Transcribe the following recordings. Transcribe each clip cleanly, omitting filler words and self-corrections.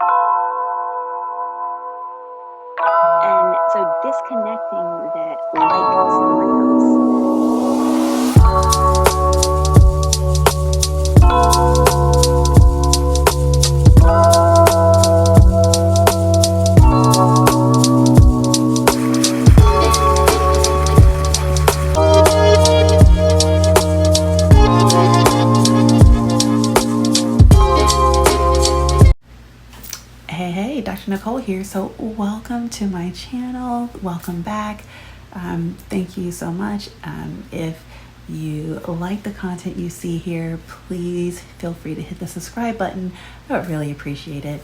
And so disconnecting that like someone Hey, Dr. Nicole here. So welcome to my channel. Welcome back. Thank you so much. If you like the content you see here, please feel free to hit the subscribe button. I would really appreciate it.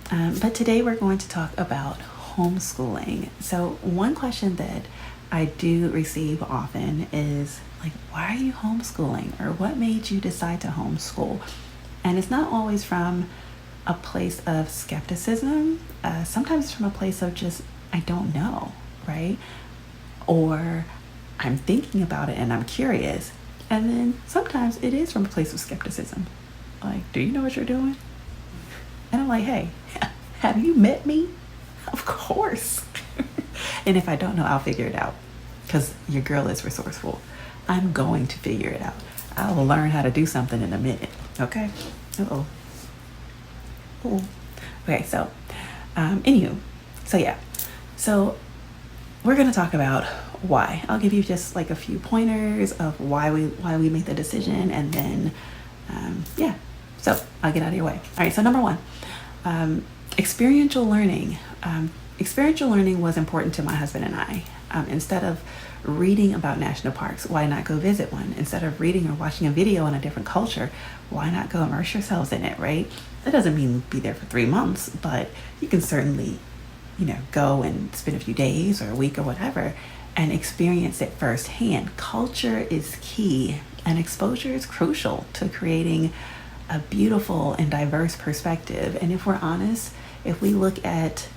But today we're going to talk about homeschooling. So one question that I do receive often is like, why are you homeschooling? Or what made you decide to homeschool? And it's not always from a place of skepticism. Sometimes from a place of just, I don't know, right? Or I'm thinking about it and I'm curious. And then sometimes it is from a place of skepticism. Like, do you know what you're doing? And I'm like, hey, have you met me? Of course. And if I don't know, I'll figure it out. Because your girl is resourceful. I'm going to figure it out. I will learn how to do something in a minute. Okay? Uh-oh. Ooh. Okay, so anywho, so yeah, so we're gonna talk about why. I'll give you just like a few pointers of why we make the decision, and then yeah, so I'll get out of your way. All right, so number one, experiential learning. Experiential learning was important to my husband and I. Instead of reading about national parks, why not go visit one? Instead of reading or watching a video in a different culture, why not go immerse yourselves in it, right? That doesn't mean be there for 3 months, but you can certainly, go and spend a few days or a week or whatever and experience it firsthand. Culture is key, and exposure is crucial to creating a beautiful and diverse perspective. And if we're honest, if we look at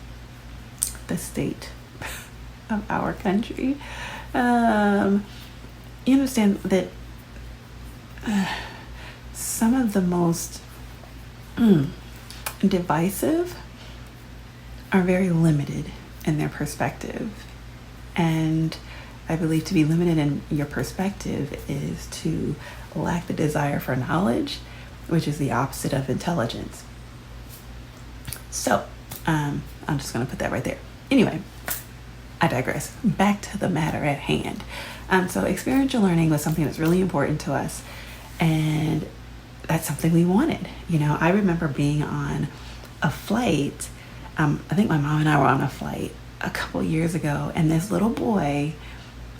the state of our country, you understand that some of the most divisive are very limited in their perspective. And I believe to be limited in your perspective is to lack the desire for knowledge, which is the opposite of intelligence. So I'm just going to put that right there. Anyway, I digress. Back to the matter at hand. So experiential learning was something that's really important to us, and that's something we wanted. I remember being on a flight. I think my mom and I were on a flight a couple years ago, and this little boy,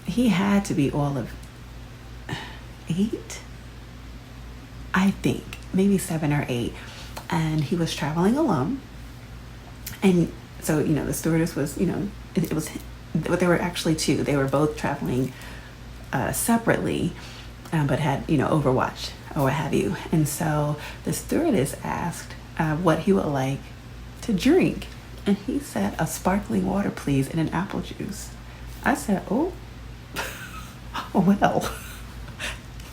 he had to be all of 8, I think, maybe 7 or 8, and he was traveling alone. And so, the stewardess was, it was, there were actually 2. They were both traveling separately, but had, Overwatch or what have you. And so the stewardess asked what he would like to drink. And he said, a sparkling water, please, and an apple juice. I said, oh, well,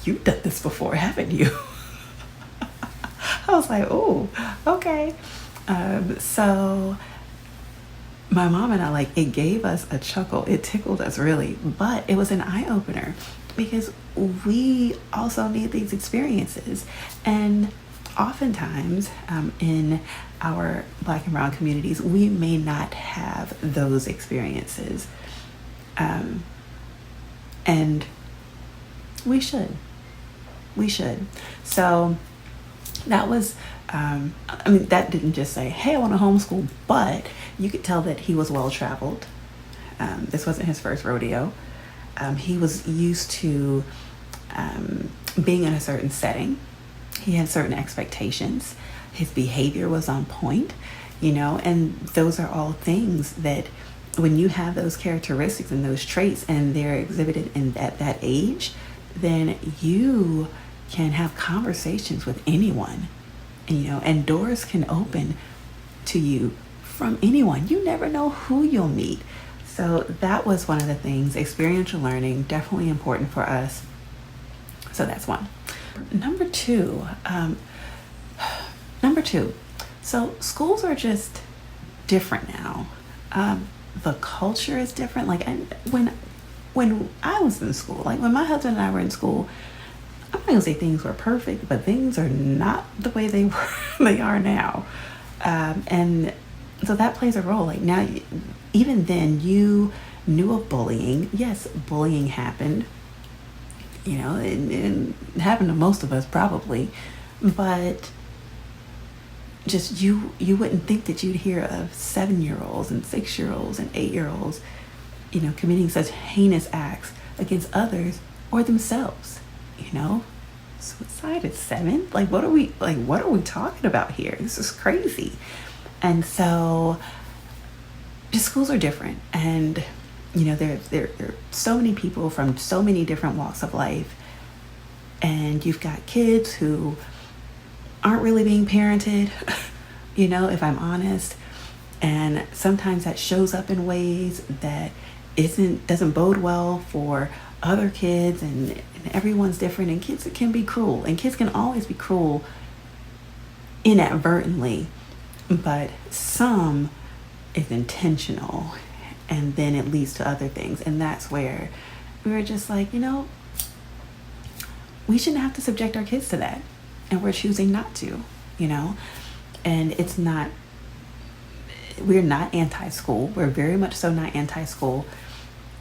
you've done this before, haven't you? I was like, oh, okay. So my mom and I, it gave us a chuckle. It tickled us really, but it was an eye-opener because we also need these experiences. And oftentimes in our Black and brown communities, we may not have those experiences. And we should. So that was, that didn't just say, hey, I want to homeschool, but you could tell that he was well-traveled. This wasn't his first rodeo. He was used to being in a certain setting. He had certain expectations. His behavior was on point, and those are all things that when you have those characteristics and those traits and they're exhibited at that age, then you can have conversations with anyone, and doors can open to you from anyone. You never know who you'll meet. So that was one of the things. Experiential learning, definitely important for us. So that's one. Number two. So schools are just different now. The culture is different. Like when I was in school, like when my husband and I were in school, I'm not gonna say things were perfect, but things are not the way they were they are now. And so that plays a role. Like now, even then, you knew of bullying. Yes, bullying happened. It happened to most of us probably, but just you wouldn't think that you'd hear of 7-year-olds and 6-year-olds and 8-year-olds, committing such heinous acts against others or themselves. Suicide at 7. What are we talking about here? This is crazy. And so just schools are different, and there are so many people from so many different walks of life, and you've got kids who aren't really being parented, if I'm honest. And sometimes that shows up in ways that doesn't bode well for other kids, and everyone's different, and kids can be cruel, and kids can always be cruel inadvertently, but some is intentional, and then it leads to other things. And that's where we were just like, we shouldn't have to subject our kids to that, and we're choosing not to. And it's not, we're not anti-school. We're very much so not anti-school.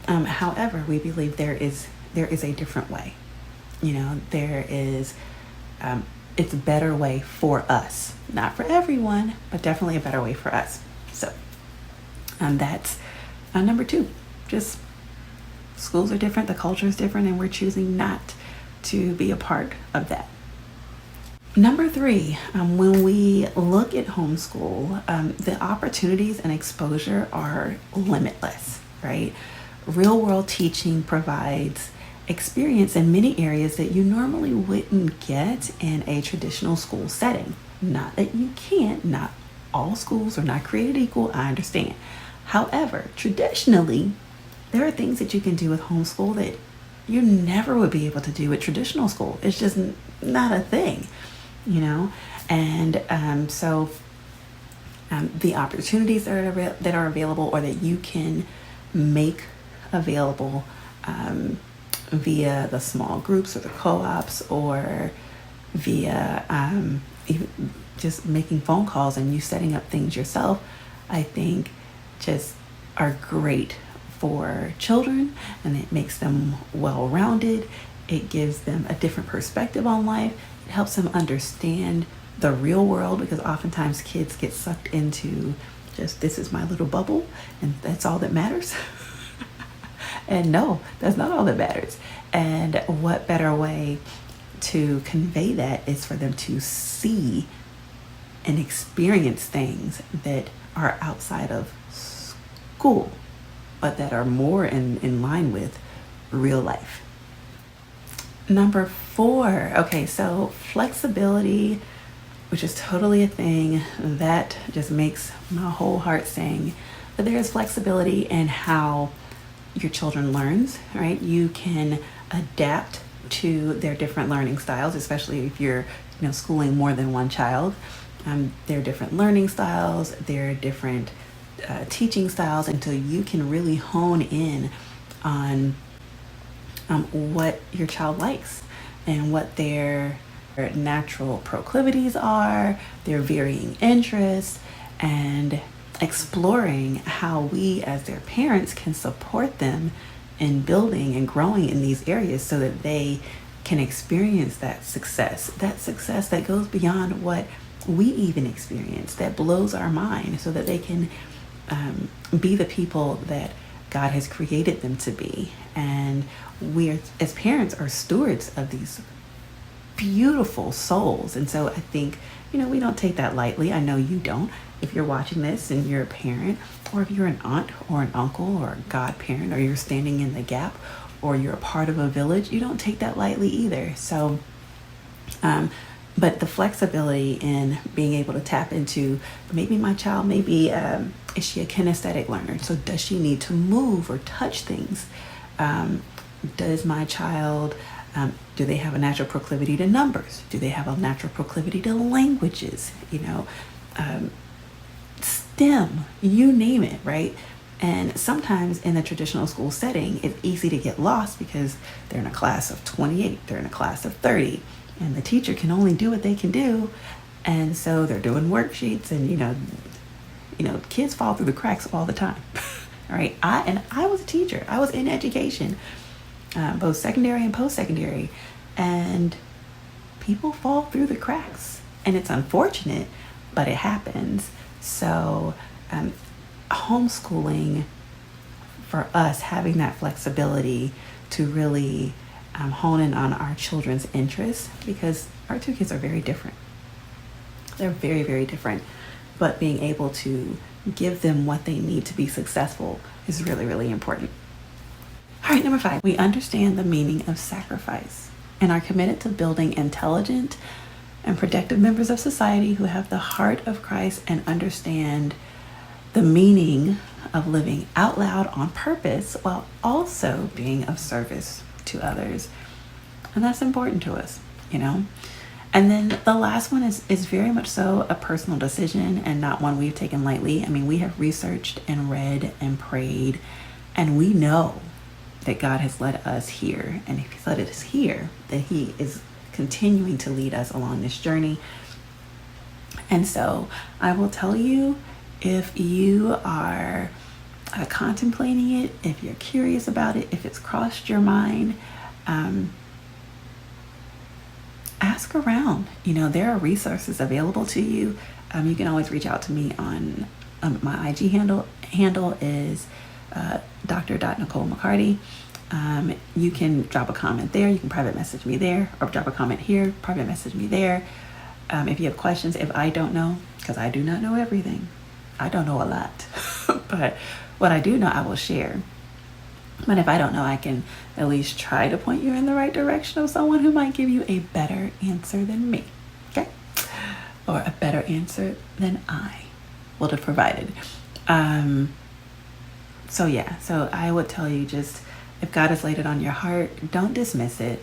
However, we believe there is a different way. There is, it's a better way for us, not for everyone, but definitely a better way for us. So that's number 2. Just schools are different, the culture is different, and we're choosing not to be a part of that. Number 3, when we look at homeschool, the opportunities and exposure are limitless, right? Real world teaching provides experience in many areas that you normally wouldn't get in a traditional school setting. Not that you can't, not all schools are not created equal, I understand. However, traditionally, there are things that you can do with homeschool that you never would be able to do with traditional school. It's just not a thing. And so the opportunities that are available, or that you can make available via the small groups or the co-ops, or via even just making phone calls and you setting up things yourself, I think just are great for children, and it makes them well-rounded. It gives them a different perspective on life. It helps them understand the real world, because oftentimes kids get sucked into just, this is my little bubble and that's all that matters. And no, that's not all that matters. And what better way to convey that is for them to see and experience things that are outside of school, but that are more in line with real life. Number 4, okay, so flexibility, which is totally a thing that just makes my whole heart sing. But there is flexibility in how your children learns, right? You can adapt to their different learning styles, especially if you're schooling more than one child. There are different learning styles, there are different teaching styles, until you can really hone in on what your child likes and what their natural proclivities are, their varying interests, and exploring how we as their parents can support them in building and growing in these areas, so that they can experience that success that goes beyond what we even experience, that blows our mind, so that they can be the people that God has created them to be. And we as parents are stewards of these beautiful souls. And so I think, we don't take that lightly. I know you don't. If you're watching this and you're a parent, or if you're an aunt or an uncle or a godparent, or you're standing in the gap, or you're a part of a village, you don't take that lightly either. So, but the flexibility in being able to tap into, maybe my child, maybe is she a kinesthetic learner? So does she need to move or touch things? Does my child, do they have a natural proclivity to numbers? Do they have a natural proclivity to languages? STEM, you name it, right? And sometimes in the traditional school setting, it's easy to get lost because they're in a class of 28, they're in a class of 30, and the teacher can only do what they can do. And so they're doing worksheets, and kids fall through the cracks all the time. All right. I was a teacher. I was in education, both secondary and post-secondary, and people fall through the cracks, and it's unfortunate, but it happens. So homeschooling, for us, having that flexibility to really hone in on our children's interests, because our two kids are very different. They're very, very different, but being able to give them what they need to be successful is really, really important. All right, number 5, we understand the meaning of sacrifice and are committed to building intelligent and productive members of society who have the heart of Christ and understand the meaning of living out loud on purpose while also being of service to others. And that's important to us, And then the last one is very much so a personal decision and not one we've taken lightly. I mean, we have researched and read and prayed, and we know that God has led us here. And if He's led us here, then He is continuing to lead us along this journey. And so I will tell you, if you are contemplating it, if you're curious about it, if it's crossed your mind, ask around. There are resources available to you. You can always reach out to me on my IG handle is Dr.Nicole McCarty. You can drop a comment there. You can private message me there, or drop a comment here, private message me there. If you have questions, if I don't know, because I do not know everything. I don't know a lot, but what I do know, I will share. But if I don't know, I can at least try to point you in the right direction of someone who might give you a better answer than me, okay? Or a better answer than I would have provided. So I would tell you, just if God has laid it on your heart, don't dismiss it.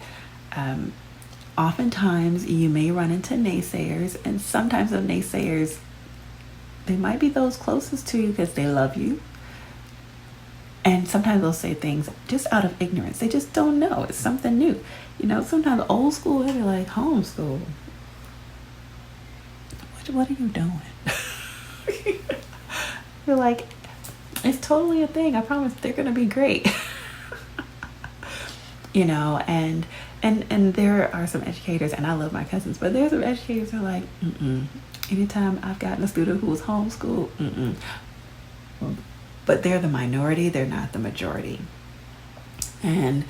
Oftentimes you may run into naysayers, and sometimes those naysayers, they might be those closest to you because they love you. And sometimes they'll say things just out of ignorance. They just don't know. It's something new. Sometimes old school, they'll be like, homeschool. What are you doing? You're like, it's totally a thing. I promise they're going to be great. And there are some educators, and I love my cousins, but there's some educators who are like, anytime I've gotten a student who was homeschooled, But they're the minority, they're not the majority. And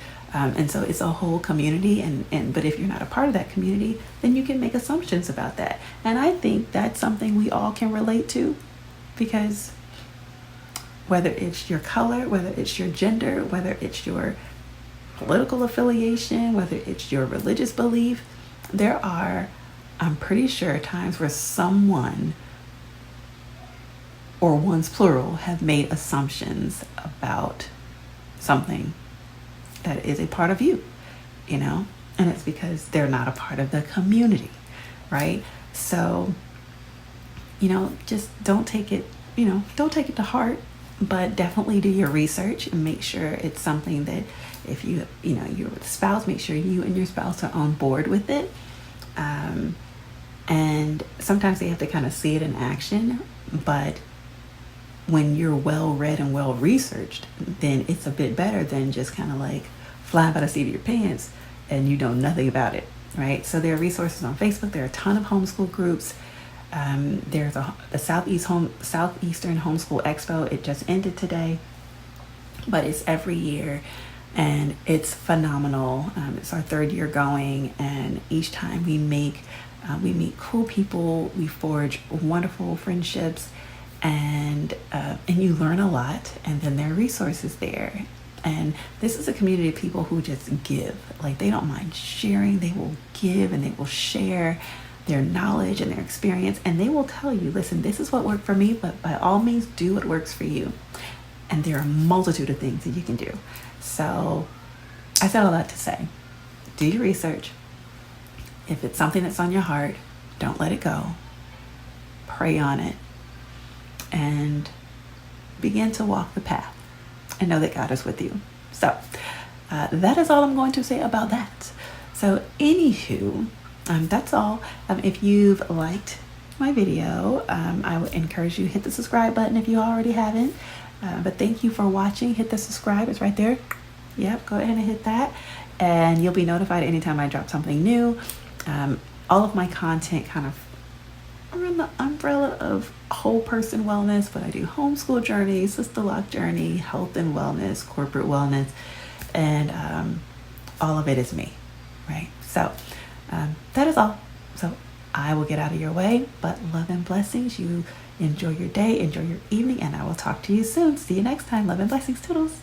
so it's a whole community, but if you're not a part of that community, then you can make assumptions about that. And I think that's something we all can relate to, because whether it's your color, whether it's your gender, whether it's your political affiliation, whether it's your religious belief, there are, I'm pretty sure, times where someone, or one's plural, have made assumptions about something that is a part of you, and it's because they're not a part of the community, right? So, just don't take it to heart, but definitely do your research and make sure it's something that if you're with a spouse, make sure you and your spouse are on board with it. And sometimes they have to kind of see it in action, but when you're well read and well researched, then it's a bit better than just kind of like flying by the seat of your pants and you know nothing about it, right? So there are resources on Facebook. There are a ton of homeschool groups. There's the Southeastern Homeschool Expo. It just ended today, but it's every year and it's phenomenal. It's our 3rd year going, and each time we meet cool people, we forge wonderful friendships, and you learn a lot, and then there are resources there. And this is a community of people who just give. Like, they don't mind sharing. They will give and they will share their knowledge and their experience, and they will tell you, listen, this is what worked for me, but by all means do what works for you. And there are a multitude of things that you can do. So I said all that to say, do your research. If it's something that's on your heart, don't let it go. pray on it, and begin to walk the path and know that God is with you. So that is all I'm going to say about that. So anywho, that's all. If you've liked my video, I would encourage you hit the subscribe button if you already haven't. But thank you for watching. Hit the subscribe, it's right there. Yep, go ahead and hit that, and you'll be notified anytime I drop something new. All of my content kind of under the umbrella of whole person wellness, but I do homeschool journey, sister lock journey, health and wellness, corporate wellness, and all of it is me, right? So that is all. So I will get out of your way, but love and blessings. You enjoy your day, enjoy your evening, and I will talk to you soon. See you next time. Love and blessings. Toodles.